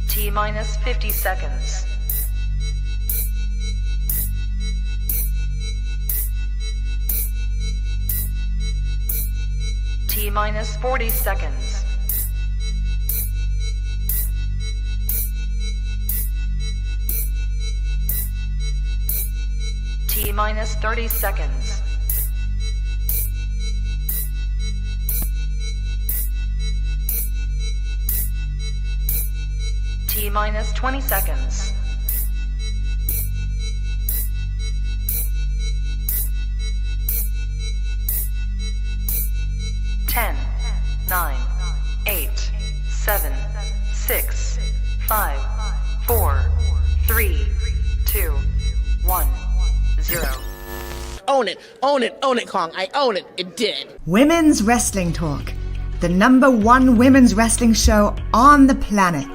T minus 50 seconds. T minus 40 seconds. T minus 30 seconds. T minus 20 seconds. Ten, 9, 8, 7, 6, 5, 4, 3, 2, 1, 0. Own it, own it, own it, Kong. I own it. It did. Women's Wrestling Talk, the #1 women's wrestling show on the planet.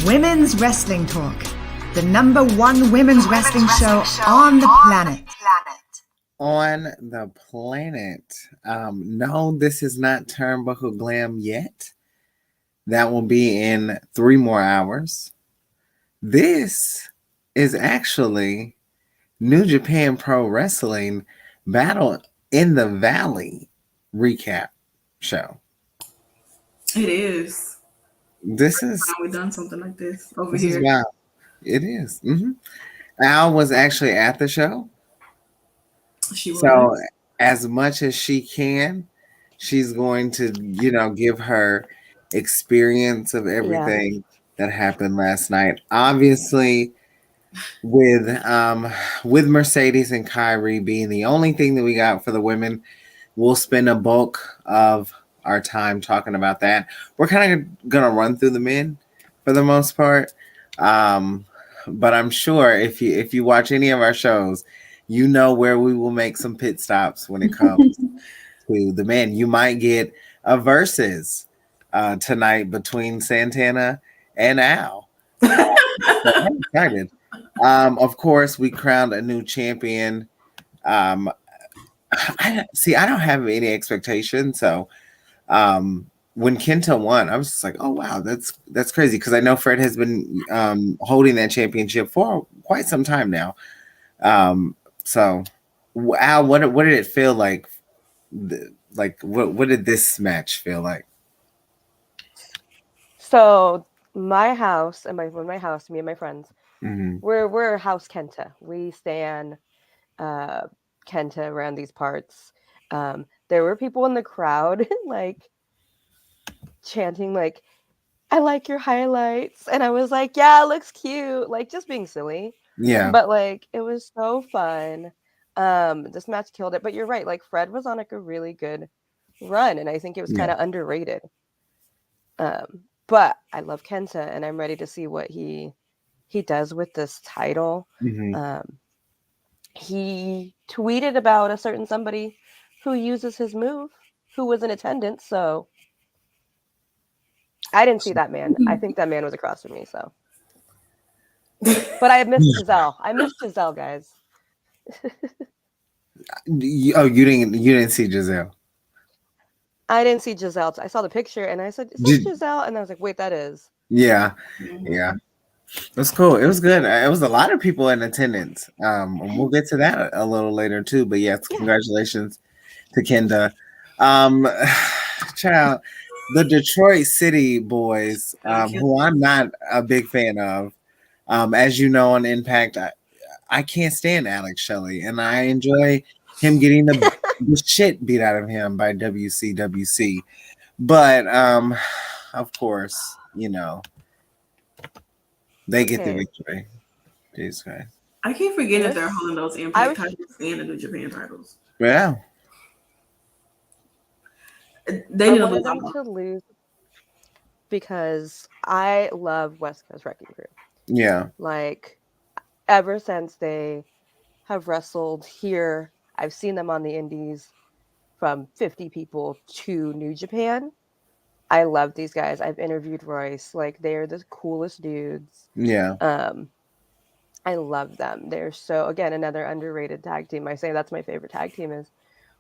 Women's Wrestling Talk, the #1 women's wrestling show on the planet. On the planet. No, this is not Turnbuckle Glam yet. That will be in 3 more hours. This is actually New Japan Pro Wrestling Battle in the Valley recap show. It is. This is we've done something like this over this here. Is wild. It is. Al was actually at the show. She was. So as much as she can, she's going to, give her experience of everything that happened last night. Obviously, with Mercedes and KAIRI being the only thing that we got for the women, we'll spend a bulk of our time talking about that. We're kind of gonna run through the men for the most part, but I'm sure if you watch any of our shows, you know where we will make some pit stops when it comes to the men. You might get a versus tonight between Santana and Al. So I'm excited. Of course, we crowned a new champion. I don't have any expectations, so when Kenta won, I was just like, oh wow, that's crazy, because I know Fred has been holding that championship for quite some time now. So Al, what did it feel like? What did this match feel like? So my house and me and my friends, we're House Kenta. We stand Kenta around these parts. There were people in the crowd like chanting like, I like your highlights. And I was like, yeah, it looks cute. Like just being silly. Yeah. But like it was so fun. This match killed it. But you're right. Like Fred was on like a really good run. And I think it was kind of underrated. But I love Kenta and I'm ready to see what he does with this title. He tweeted about a certain somebody who uses his move, who was in attendance. So I didn't see that man. I think that man was across from me. So, but I missed Giselle. I missed Giselle, guys. You didn't see Giselle. I didn't see Giselle. I saw the picture and I said, "Is that Giselle?" And I was like, "Wait, that is." Yeah. It was cool. It was good. It was a lot of people in attendance. We'll get to that a little later too. But yes, congratulations to Kenda. Child, the Detroit City boys, who I'm not a big fan of. As you know, on Impact, I can't stand Alex Shelley, and I enjoy him getting the shit beat out of him by WCWC. But of course, they get the victory. Jesus Christ. I keep forgetting that they're holding those Impact titles and the New Japan titles. Yeah. They need to lose. because I love West Coast Wrecking Crew. Yeah. Like, ever since they have wrestled here, I've seen them on the indies from 50 people to New Japan. I love these guys. I've interviewed Royce. Like, they're the coolest dudes. Yeah. I love them. They're so, again, another underrated tag team. I say that's my favorite tag team is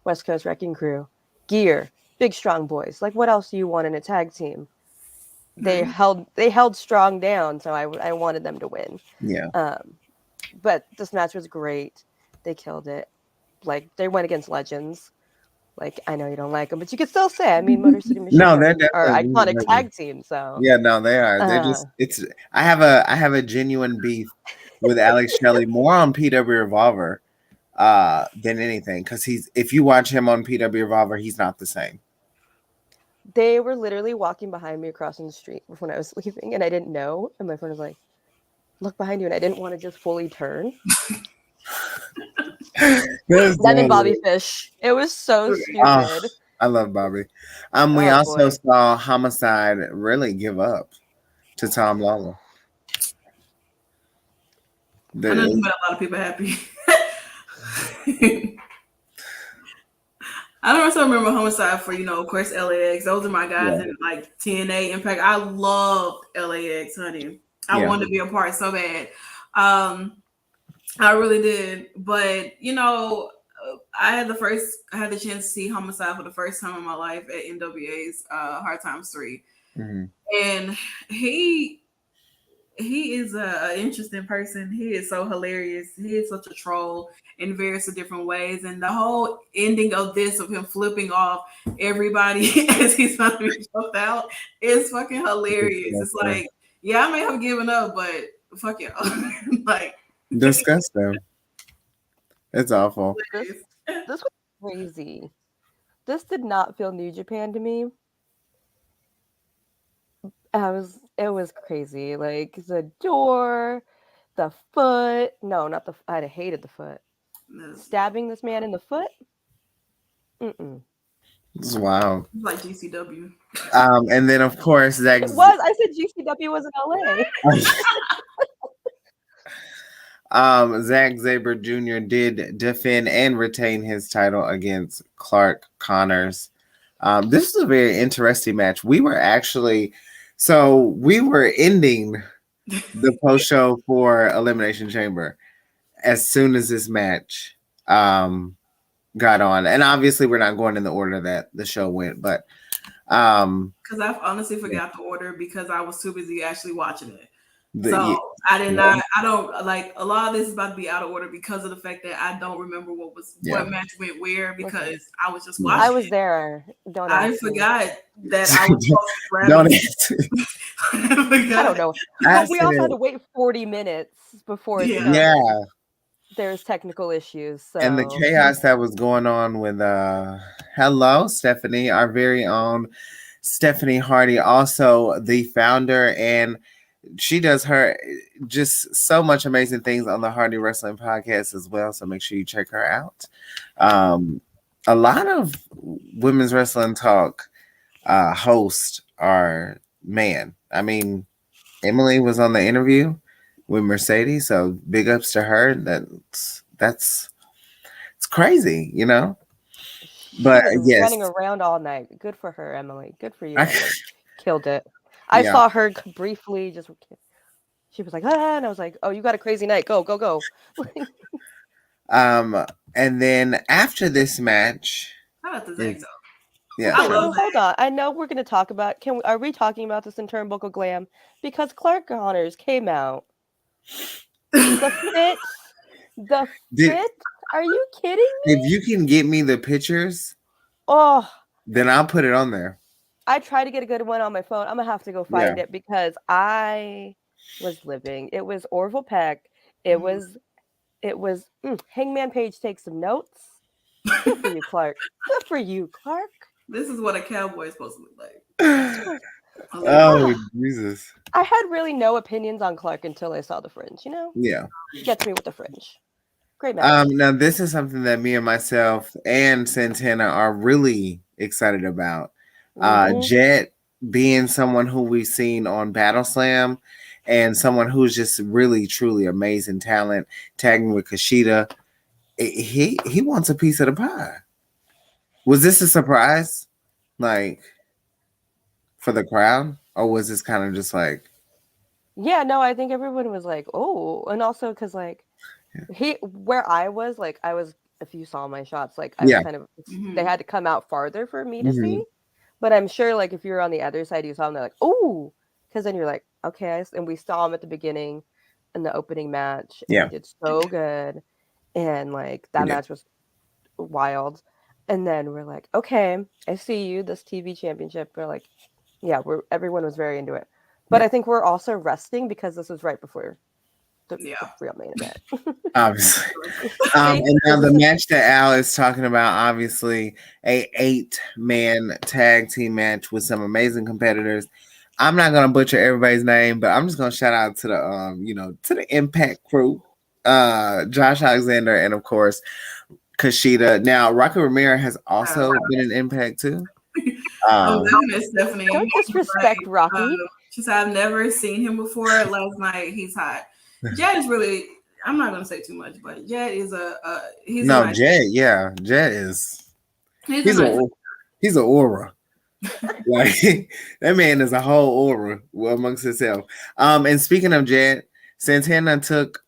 West Coast Wrecking Crew. Gear, big strong boys. Like, what else do you want in a tag team? They held strong down, so I wanted them to win. Yeah. But this match was great. They killed it. Like, they went against legends. Like, I know you don't like them, but you can still say, I mean, Motor City Machine they're are definitely iconic tag team. So yeah, no, they are. They're just I have a genuine beef with Alex Shelley more on PW Revolver than anything, because if you watch him on PW Revolver, he's not the same. They were literally walking behind me across the street when I was leaving, and I didn't know. And my friend was like, "Look behind you," and I didn't want to just fully turn. Them and Bobby Fish. It was so stupid. I love Bobby. We also saw Homicide really give up to Tom Lawler. I know you made a lot of people happy. I don't also remember Homicide for, of course, LAX. Those are my guys in like TNA Impact. I loved LAX, honey. I wanted to be a part so bad. I really did. But, I had the chance to see Homicide for the first time in my life at NWA's Hard Times 3. Mm-hmm. And he is an interesting person. He is so hilarious. He is such a troll in various different ways. And the whole ending of this, of him flipping off everybody as he's trying to be choked out, is fucking hilarious. It's like, yeah, I may have given up, but fuck y'all. Like, disgusting. It's awful. This was crazy. This did not feel New Japan to me. It was crazy. Like, the door, the foot. No, not the. I hated the foot. No. Stabbing this man in the foot. It's wild. It's like GCW. And then of course Zach. It was. I said GCW was in LA. Zack Sabre Jr. did defend and retain his title against Clark Connors. This is a very interesting match. We were ending the post show for Elimination Chamber as soon as this match got on. And obviously we're not going in the order that the show went, but because I honestly forgot the order because I was too busy actually watching it. I did not. I don't like a lot of this is about to be out of order because of the fact that I don't remember what match went where because I was just watching. I was there. I forgot that I was supposed to I don't know. But we also had to wait 40 minutes before there's technical issues. So. And the chaos that was going on with hello, Stephanie, our very own Stephanie Hardy, also the founder, and she does just so much amazing things on the Hardy Wrestling Podcast as well. So make sure you check her out. A lot of women's wrestling talk hosts are man. I mean, Emily was on the interview with Mercedes, so big ups to her. It's crazy, But yes, running around all night. Good for her, Emily. Good for you. Killed it. I saw her briefly. She was like, and I was like, oh, you got a crazy night. Go, go, go. And then after this match, how about the Zag Zone? Yeah. Hold on. I know we're going to talk about. Are we talking about this in Turnbuckle Glam? Because Clark Connors came out. The fit. Are you kidding me? If you can get me the pictures, then I'll put it on there. I tried to get a good one on my phone. I'm gonna have to go find it because I was living. It was Orville Peck. It was Hangman Page takes some notes. Good for you, Clark. Good for you, Clark. This is what a cowboy is supposed to look like. Oh, Jesus. I had really no opinions on Clark until I saw the fringe, Yeah. Gets me with the fringe. Great match. Now this is something that me and myself and Santana are really excited about. Jet being someone who we've seen on Battle Slam and someone who's just really, truly amazing talent, tagging with Kushida, he wants a piece of the pie. Was this a surprise, like, for the crowd? Or was this kind of just like... Yeah, no, I think everyone was like, oh, and also because like where I was, like, I was, if you saw my shots, like I was kind of, they had to come out farther for me to see, but I'm sure like if you're on the other side, you saw them, they're like, oh, because then you're like, okay, and we saw them at the beginning in the opening match, and they did so good, and like that match was wild, and then we're like, okay, I see you, this TV championship, we're like, yeah, everyone was very into it. But I think we're also resting because this was right before the real main event. Obviously. And now the match that Al is talking about, obviously, a 8-man tag team match with some amazing competitors. I'm not gonna butcher everybody's name, but I'm just gonna shout out to the to the Impact crew, Josh Alexander, and of course Kushida. Now Rocky Romero has also been in Impact too. Stephanie. Don't disrespect Rocky. She said, I've never seen him before. Last night, he's hot. Jet is really, I'm not going to say too much, but Jet is Jet is, he's an aura. Like, that man is a whole aura amongst himself. And speaking of Jet, Santana took,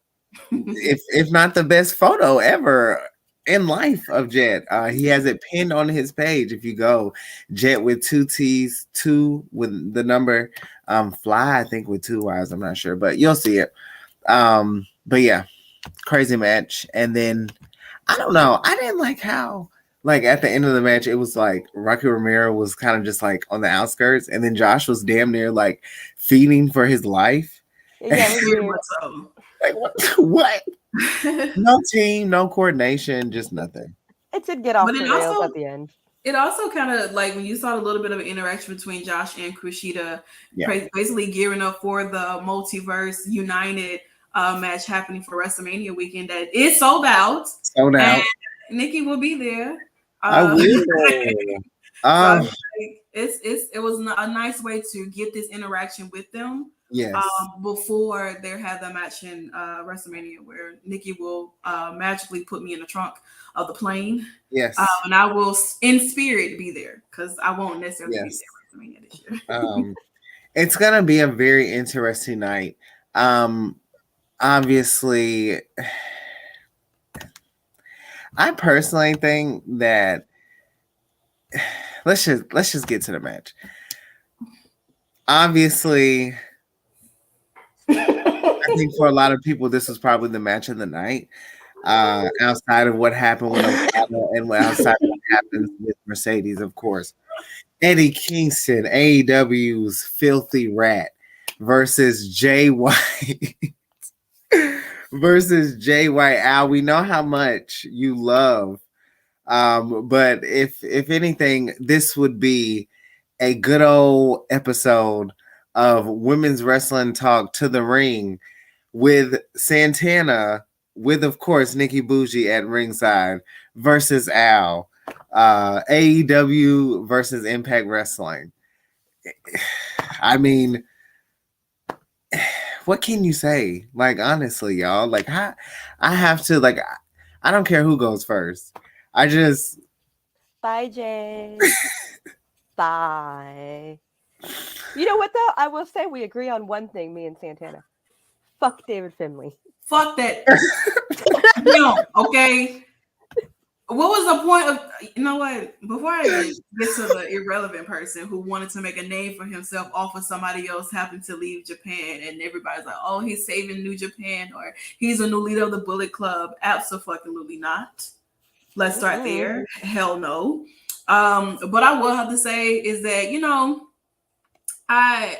if not the best photo ever in life of Jet. He has it pinned on his page. If you go, Jet with 2 T's, 2 with the number, Fly, I think with 2 Y's, I'm not sure, but you'll see it. But yeah, crazy match. And then I don't know, I didn't like how, like, at the end of the match, it was like Rocky Romero was kind of just like on the outskirts, and then Josh was damn near like feeding for his life. Yeah, like what? No team, no coordination, just nothing. It did get off the rails at the end. It also kind of, like, when you saw a little bit of an interaction between Josh and Kushida, basically gearing up for the Multiverse United match happening for WrestleMania weekend that is sold out. And Nikki will be there. I will. It was a nice way to get this interaction with them. Yes. Before they have the match in WrestleMania, where Nikki will magically put me in the trunk of the plane. Yes. And I will, in spirit, be there because I won't necessarily be there at WrestleMania this year. It's gonna be a very interesting night. Obviously, I personally think that let's just get to the match. Obviously, I think for a lot of people, this was probably the match of the night. Outside of what happened with Okada and outside of what happens with Mercedes, of course. Eddie Kingston, AEW's filthy rat, versus Jay White. Versus Jay White. Al, we know how much you love. But if anything, this would be a good old episode of women's wrestling talk to the ring with Santana, with, of course, Nikki Bougie at ringside versus Al. AEW versus Impact Wrestling. I mean, what can you say? Like, honestly, y'all, like, I have to, like, I don't care who goes first. I just... Bye, Jay. Bye. You know what, though? I will say we agree on one thing, me and Santana. Fuck David Finlay. Fuck that. No, okay. What was the point of, you know what? Before I get to the irrelevant person who wanted to make a name for himself off of somebody else happened to leave Japan, and everybody's like, oh, he's saving New Japan, or he's a new leader of the Bullet Club. Absolutely not. Let's start there. Hell no. But I will have to say is that, you know, I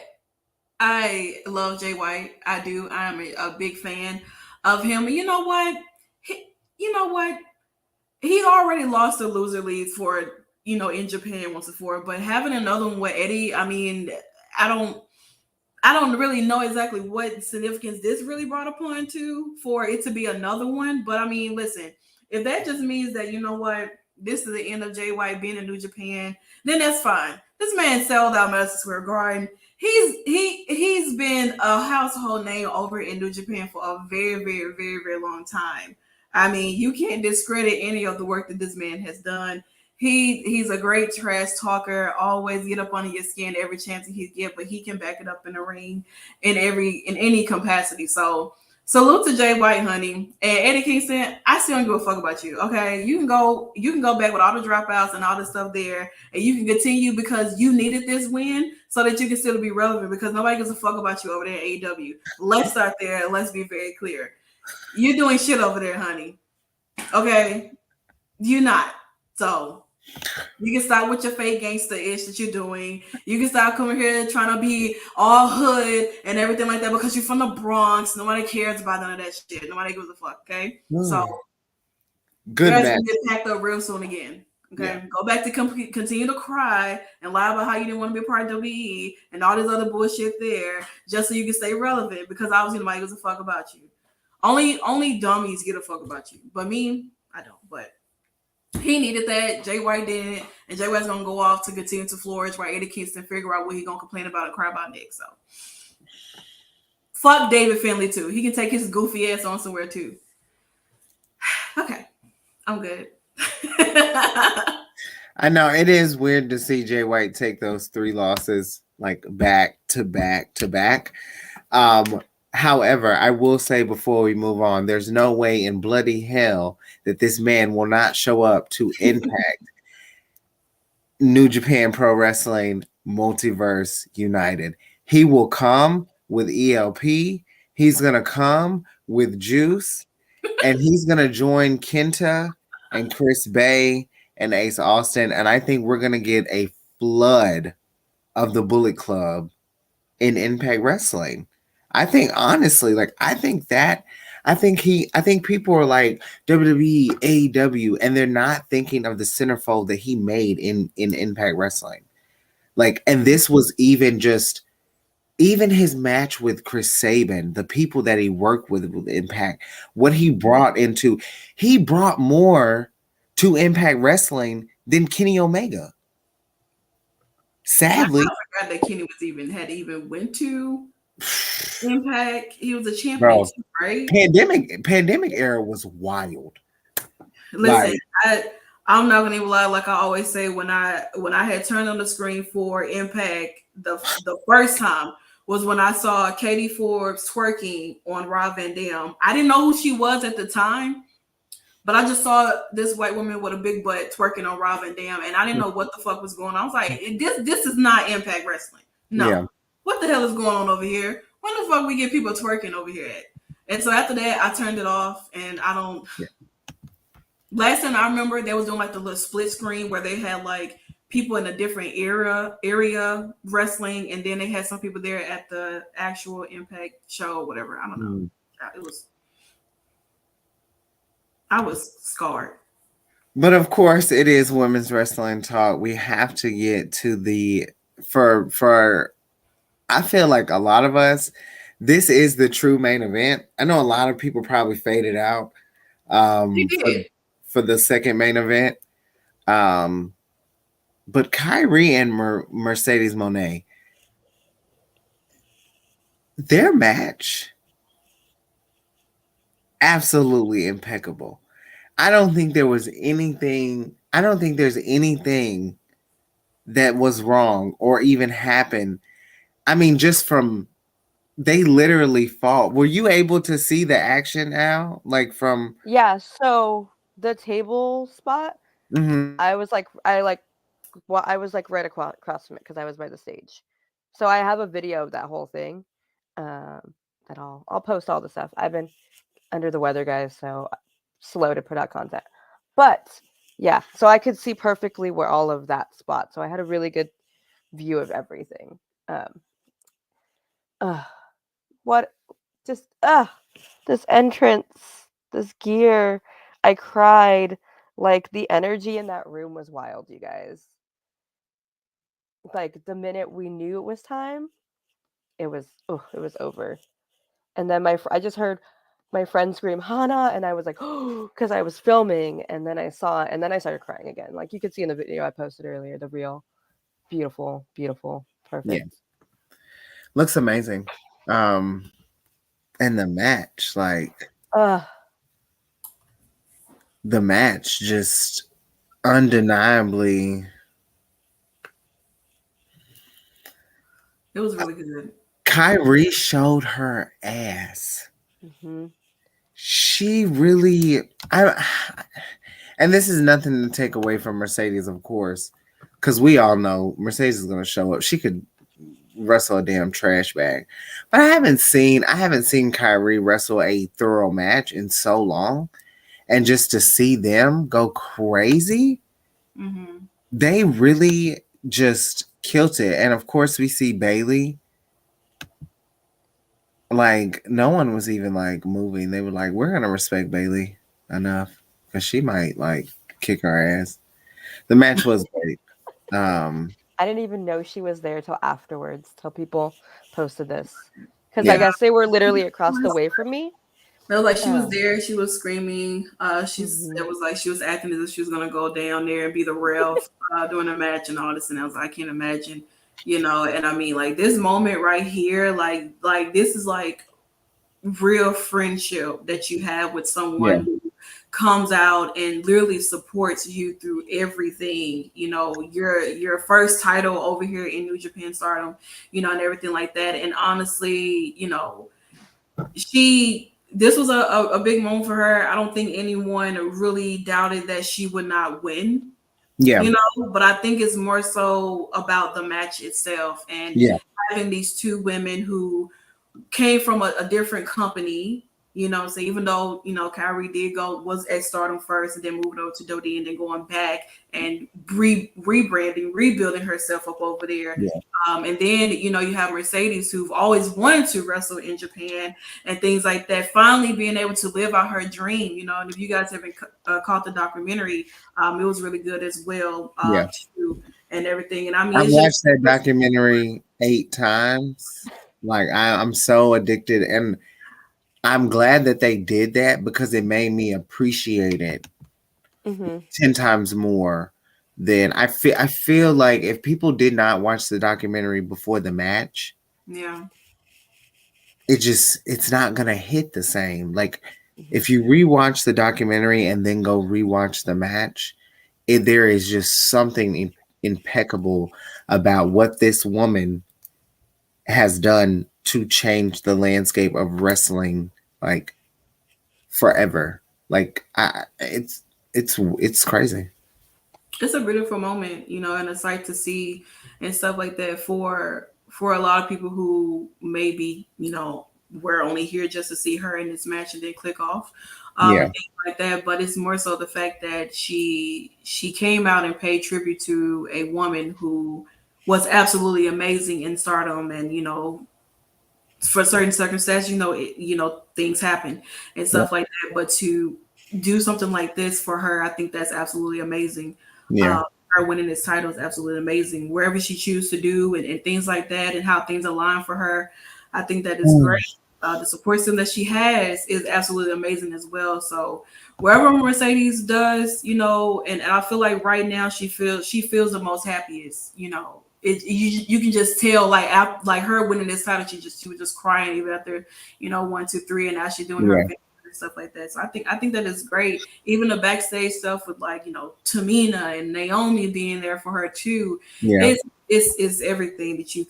love Jay White. I do. I'm a big fan of him. And you know what? He already lost the loser league for, you know, in Japan once before, but having another one with Eddie, I mean, I don't really know exactly what significance this really brought upon to for it to be another one. But I mean, listen, if that just means that, you know what, this is the end of Jay White being in New Japan, then that's fine. This man sold out Madison Square Garden. He's been a household name over in New Japan for a very, very, very, very long time. I mean, you can't discredit any of the work that this man has done. He's a great trash talker, always get up under your skin every chance he get, but he can back it up in the ring in any capacity. So salute to Jay White, honey. And Eddie Kingston, I still don't give a fuck about you. Okay. You can go back with all the dropouts and all the stuff there, and you can continue because you needed this win so that you can still be relevant, because nobody gives a fuck about you over there at AEW. Let's start there. Let's be very clear. You're doing shit over there, honey. Okay. You're not. So you can stop with your fake gangster ish that you're doing. You can stop coming here trying to be all hood and everything like that because you're from the Bronx. Nobody cares about none of that shit. Nobody gives a fuck. Okay, so good you guys match. will get packed up real soon again. Okay, Yeah. go back to continue to cry and lie about how you didn't want to be a part of WWE and all this other bullshit there, just so you can stay relevant. Because obviously nobody gives a fuck about you. Only dummies get a fuck about you, but me, I don't. But he needed that. Jay White didn't, and Jay White's gonna go off to continue to flourish while Eddie Kingston figure out what he's gonna complain about and cry about next. So fuck David Finlay too. He can take his goofy ass on somewhere too. Okay, I'm good. I know it is weird to see Jay White take those 3 losses like back to back to back. However, I will say before we move on, there's no way in bloody hell that this man will not show up to Impact New Japan Pro Wrestling Multiverse United. He will come with ELP. He's going to come with Juice. And he's going to join Kenta and Chris Bay and Ace Austin. And I think we're going to get a flood of the Bullet Club in Impact Wrestling. I think honestly, I think people are like WWE, AEW, and they're not thinking of the centerfold that he made in Impact Wrestling. And this was even his match with Chris Sabin, the people that he worked with Impact, what he brought more to Impact Wrestling than Kenny Omega. Sadly, I forgot that Kenny had even went to Impact. He was a champion, bro, too, right? Pandemic era was wild. Listen, I'm not gonna even lie. Like I always say, when I had turned on the screen for Impact the first time was when I saw Katie Forbes twerking on Rob Van Dam. I didn't know who she was at the time, but I just saw this white woman with a big butt twerking on Rob Van Dam, and I didn't know what the fuck was going on. I was like, this is not Impact Wrestling. No. Yeah. What the hell is going on over here? When the fuck we get people twerking over here at? And so after that, I turned it off, and I don't. Yeah. Last time I remember, they was doing like the little split screen where they had like people in a different area wrestling, and then they had some people there at the actual Impact show or whatever. I don't know. I was scarred. But of course, it is women's wrestling talk. We have to get to for I feel like a lot of us, this is the true main event. I know a lot of people probably faded out for the second main event. But KAIRI and Mercedes Mone, their match, absolutely impeccable. I don't think there's anything that was wrong or even happened. I mean, just from they literally fought. Were you able to see the action, Al? Yeah, so the table spot, I was right across from it because I was by the stage. So I have a video of that whole thing. That I'll post all the stuff. I've been under the weather, guys, so slow to put out content. But yeah, so I could see perfectly where all of that spot. So I had a really good view of everything. This entrance, this gear, I cried. Like, the energy in that room was wild, you guys. Like, the minute we knew it was time, it was over. And then I just heard my friend screamed Hana, and I was like, oh, because I was filming, and then I saw it, and then I started crying again. Like you could see in the video I posted earlier, the real beautiful, beautiful, perfect. Yeah. Looks amazing. And the match, like the match just undeniably, it was really good. KAIRI showed her ass. Mm-hmm. She really, and this is nothing to take away from Mercedes, of course, because we all know Mercedes is going to show up. She could wrestle a damn trash bag, but I haven't seen KAIRI wrestle a thorough match in so long, and just to see them go crazy, they really just killed it. And of course, we see Bayley. Like no one was even like moving. They were like, "We're gonna respect Bayley enough because she might like kick our ass." The match was great. I didn't even know she was there till afterwards, till people posted this, because I guess they were literally across the way from me. It was like she was there, she was screaming. It was like she was acting as if she was gonna go down there and be the ref during the match and all this. And I was like, I can't imagine, And I mean, like this moment right here, like this is like real friendship that you have with someone who comes out and literally supports you through everything. Your first title over here in New Japan Stardom, and everything like that. And honestly, this was a big moment for her. I don't think anyone really doubted that she would not win. Yeah. But I think it's more so about the match itself and having these two women who came from a different company, so even though, KAIRI was at Stardom first and then moved over to Dodie and then going back and rebranding, rebuilding herself up over there. Yeah. And then, you have Mercedes who've always wanted to wrestle in Japan and things like that, finally being able to live out her dream, and if you guys haven't caught the documentary, it was really good as well, too, and everything. And I mean, I watched that documentary 8 times. Like I'm so addicted, and I'm glad that they did that because it made me appreciate it 10 times more than I feel like if people did not watch the documentary before the match, it's not gonna hit the same. Like if you rewatch the documentary and then go rewatch the match, there is just something impeccable about what this woman has done to change the landscape of wrestling, like forever. Like it's crazy. It's a beautiful moment, and a sight to see and stuff like that for a lot of people who maybe, we're only here just to see her in this match and then click off. Things like that. But it's more so the fact that she came out and paid tribute to a woman who was absolutely amazing in Stardom, and for certain circumstances, things happen and stuff like that. But to do something like this for her, I think that's absolutely amazing. Her winning this title is absolutely amazing. Wherever she chooses to do and things like that, and how things align for her, I think that is great. The support system that she has is absolutely amazing as well. So wherever Mercedes does, and I feel like right now she feels the most happiest. You can just tell, like her winning this title, she was just crying even after 1, 2, 3, and now she's doing her video and stuff like that. So I think that is great. Even the backstage stuff with Tamina and Naomi being there for her too. It's everything that you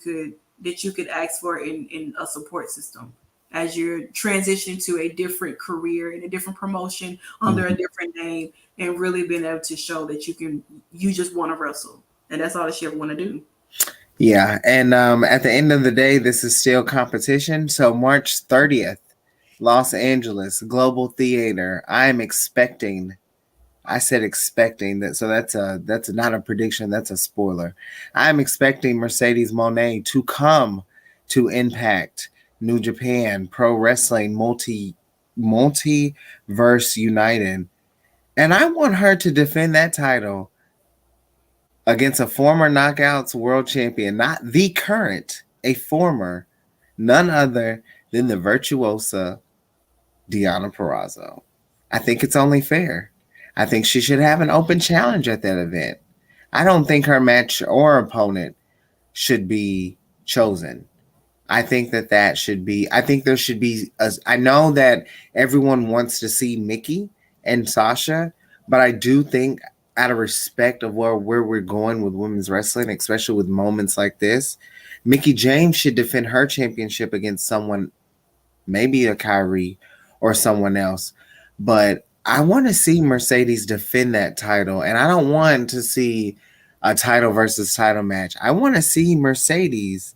could ask for in a support system as you're transitioning to a different career and a different promotion under a different name, and really being able to show that you just want to wrestle, and that's all that she ever want to do. Yeah, and at the end of the day, this is still competition. So March 30th, Los Angeles Global Theater. I am expecting. I said expecting that, so that's not a prediction. That's a spoiler. I'm expecting Mercedes Mone to come to Impact New Japan Pro Wrestling Multiverse United, and I want her to defend that title against a former Knockouts World Champion, not the current, a former, none other than the virtuosa Deonna Purrazzo. I think it's only fair. I think she should have an open challenge at that event. I don't think her match or opponent should be chosen. I think that should be. I think there should be. I know that everyone wants to see Mickie and Sasha, but I do think, out of respect of where we're going with women's wrestling, especially with moments like this, Mickie James should defend her championship against someone, maybe a KAIRI or someone else. But I want to see Mercedes defend that title, and I don't want to see a title versus title match. I want to see Mercedes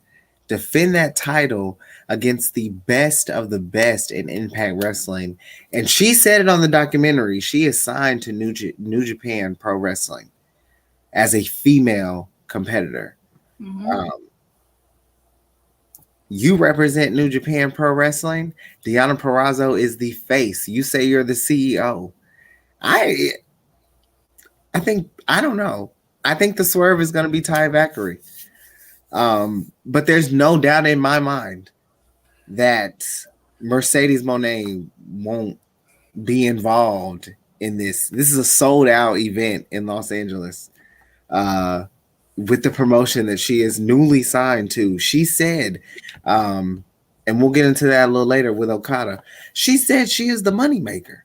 defend that title against the best of the best in Impact Wrestling. And she said it on the documentary. She is signed to New Japan Pro Wrestling as a female competitor. Mm-hmm. You represent New Japan Pro Wrestling. Deonna Purrazzo is the face. You say you're the CEO. I think, I don't know. I think the swerve is going to be Ty Valkyrie. But there's no doubt in my mind that Mercedes Mone won't be involved in this. This is a sold out event in Los Angeles with the promotion that she is newly signed to. She said, and we'll get into that a little later with Okada, she said she is the moneymaker.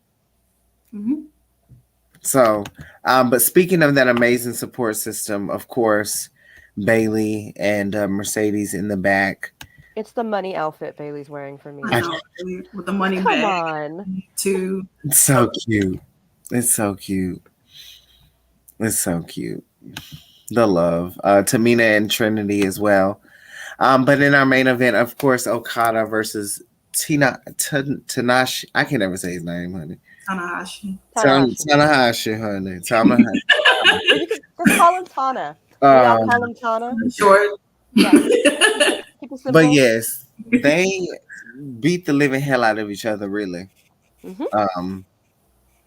Mm-hmm. So, but speaking of that amazing support system, of course, Bayley and Mercedes in the back. It's the money outfit Bayley's wearing for me. With the money Come bag. on. It's so cute. It's so cute. It's so cute. The love. Tamina and Trinity as well. But in our main event, of course, Okada versus Tanahashi. I can never say his name, honey. Tanahashi, honey. Just call him Tana. Y'all call him Tana. Short. Yeah. But yes, they beat the living hell out of each other, really. Mm-hmm.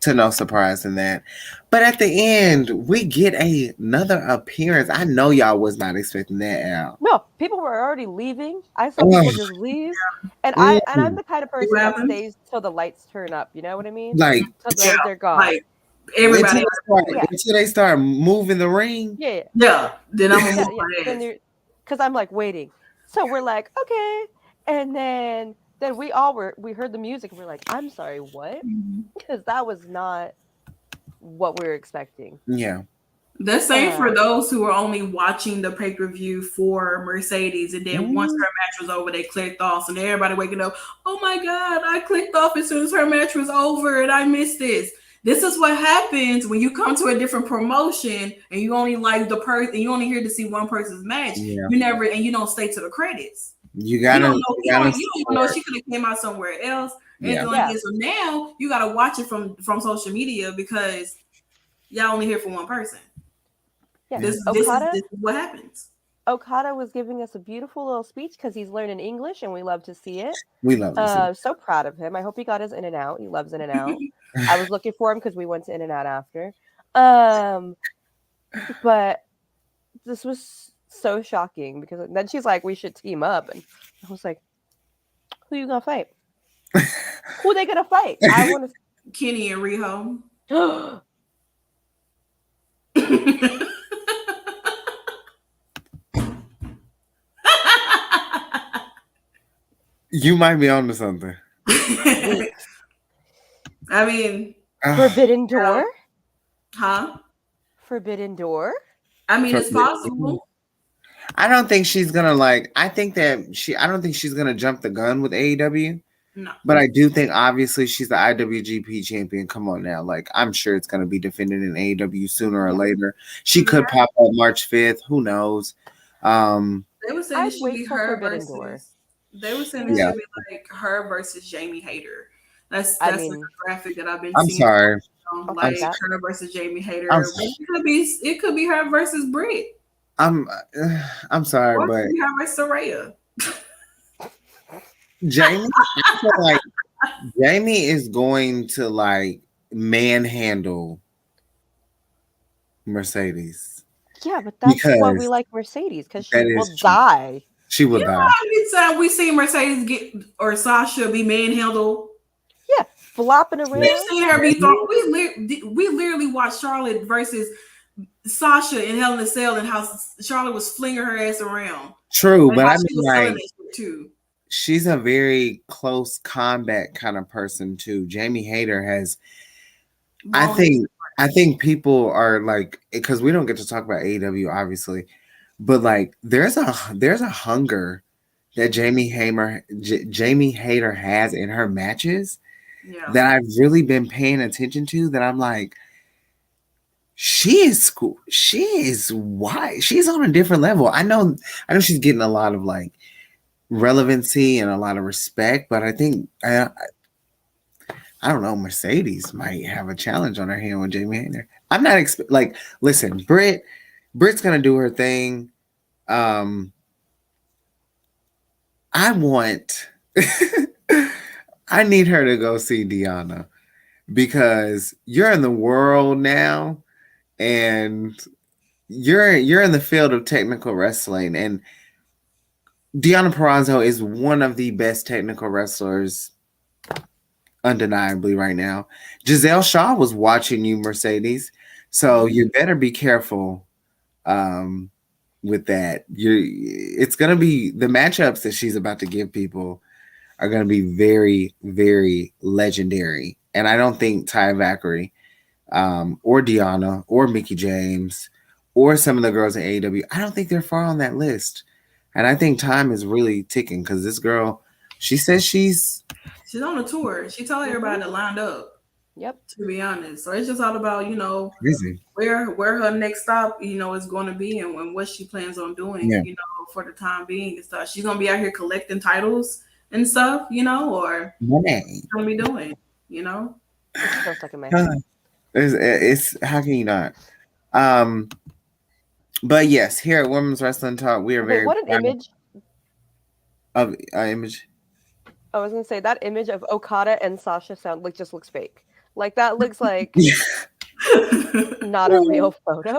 To no surprise in that. But at the end, we get another appearance. I know y'all was not expecting that out. No, people were already leaving. I saw people just leave. And I'm the kind of person that stays till the lights turn up. You know what I mean? Like, they're gone. Like, everybody until they start moving the ring. Yeah. Then I'm gonna because I'm like waiting. So we're like, okay. And then we heard the music and we're like, I'm sorry, what? Because that was not what we were expecting. Yeah. The same for those who are only watching the pay-per-view for Mercedes, and then once her match was over, they clicked off, and everybody waking up, oh my God, I clicked off as soon as her match was over and I missed this. This is what happens when you come to a different promotion and you only like the person, you only here to see one person's match. Yeah. You don't stay to the credits. You don't even know she could have came out somewhere else. So now you gotta watch it from social media because y'all only here for one person. Yeah. This is what happens. Okada was giving us a beautiful little speech because he's learning English and we love to see it. We love to see it. So proud of him. I hope he got his In and Out. He loves In and Out. I was looking for him because we went to In and Out after. But this was so shocking because then she's like, we should team up. And I was like, who you gonna fight? Who they gonna fight? I want to Kenny and Riho. You might be onto something. I mean, Forbidden Door? Huh? Forbidden Door? I mean, it's possible. I don't think she's gonna I don't think she's gonna jump the gun with AEW. No. But I do think obviously she's the IWGP champion. Come on now. I'm sure it's gonna be defended in AEW sooner or later. She could pop up March 5th. Who knows? They were saying it should be her versus Door. They were saying it should be like her versus Jamie Hayter. That's the graphic that I've been seeing. I'm sorry. Like her versus Jamie Hayter. It could be her versus Britt. I'm sorry, or but it could be her versus Saraya. Jamie, I feel like Jamie is going to manhandle Mercedes. Yeah, but that's why we like Mercedes because she will die. She will die. Anytime we see Mercedes or Sasha be manhandled, flopping around. We've seen her be thrown. We literally watched Charlotte versus Sasha in Hell in a Cell, and how Charlotte was flinging her ass around. True, and but I she mean, was like, selling that shit too. She's a very close combat kind of person too. Jamie Hayter has. I think people are like, because we don't get to talk about AEW obviously, but like there's a hunger that Jamie Hayter has in her matches that I've really been paying attention to. That I'm like, she is cool. She is why she's on a different level. I know she's getting a lot of like relevancy and a lot of respect, but I think I don't know, Mercedes might have a challenge on her hand with Jamie Hayter. I'm not listen, Britt's gonna do her thing. I want I need her to go see Deonna, because you're in the world now and you're in the field of technical wrestling, and Deonna Purrazzo is one of the best technical wrestlers undeniably right now. Giselle Shaw was watching you, Mercedes, so you better be careful with that. It's gonna be the matchups that she's about to give people are gonna be very, very legendary. And I don't think Ty Valkyrie or Deonna or Mickie James or some of the girls in AEW, I don't think they're far on that list. And I think time is really ticking, because this girl, she says she's on a tour. She told everybody to line up. Yep. To be honest, so it's just all about where her next stop is going to be, and what she plans on doing. For the time being and stuff. She's gonna be out here collecting titles and stuff, or what she's gonna be doing. It's so stuck in my head. It's how can you not? But yes, here at Women's Wrestling Talk, we are very. What an image of image. I was gonna say that image of Okada and Sasha just looks fake. Like that looks like not a real photo.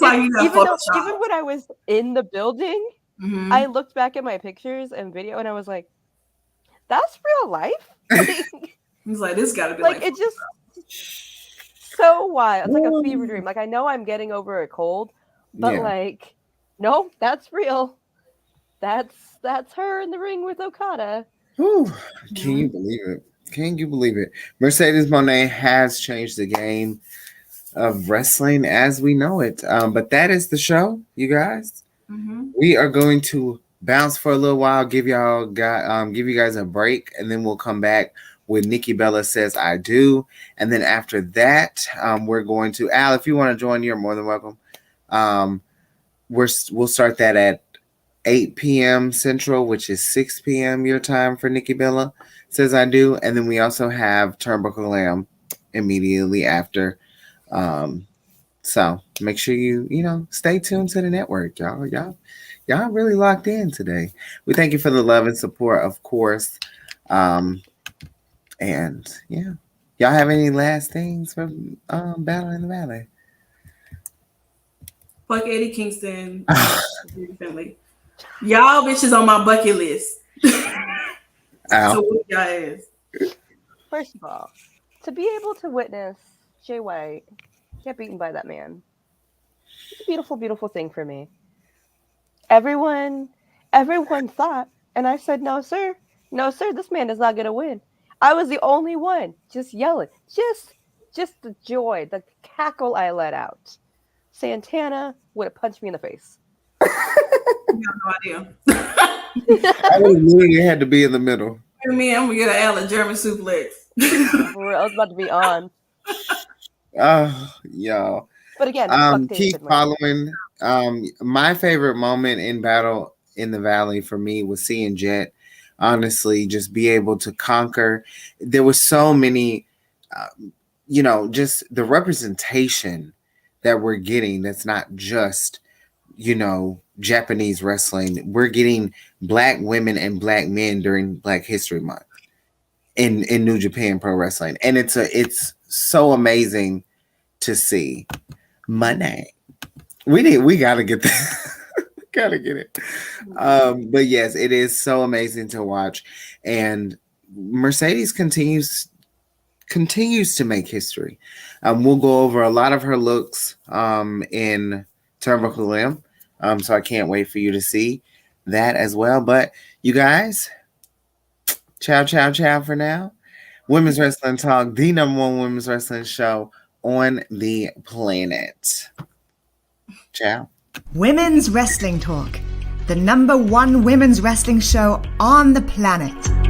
Even when I was in the building, I looked back at my pictures and video, and I was like, "That's real life." He's like, "This got to be like it's just so wild. It's like a fever dream. Like I know I'm getting over a cold, but like, no, that's real. That's her in the ring with Okada. Whew. Can you believe it? Can you believe it? Mercedes Mone has changed the game of wrestling as we know it. But that is the show, you guys. We are going to bounce for a little while, give you guys a break, and then we'll come back with Nikki Bella Says I Do. And then after that, we're going to Al, if you want to join, you're more than welcome. We'll start that at 8 p.m. Central, which is 6 p.m. your time for Nikki Bella Says I Do. And then we also have Turnbuckle Lamb immediately after. So make sure you stay tuned to the network, y'all. Y'all really locked in today. We thank you for the love and support, of course. And yeah. Y'all have any last things from Battle in the Valley? Fuck Eddie Kingston. Y'all bitches on my bucket list. So what y'all is? First of all, to be able to witness Jay White get beaten by that man, it's a beautiful, beautiful thing for me. Everyone thought, and I said, no, sir, this man is not gonna win. I was the only one just yelling, just the joy, the cackle I let out. Santana would have punched me in the face. You have no idea. I would have literally had to be in the middle. I'm gonna get an Alan German suplex. I was about to be on. Y'all. But again, keep following. My favorite moment in Battle in the Valley for me was seeing Jet honestly just be able to conquer. There were so many, just the representation that we're getting. That's not just, Japanese wrestling. We're getting Black women and Black men during Black History Month in New Japan Pro Wrestling, and it's so amazing to see. Money. We gotta get that. Gotta get it. But yes, it is so amazing to watch, and Mercedes continues continues to make history. We'll go over a lot of her looks in Turnbuckle Limb. So I can't wait for you to see that as well. But you guys, ciao for now. Women's Wrestling Talk, the number one women's wrestling show on the planet. Ciao. Women's Wrestling Talk, the number one women's wrestling show on the planet.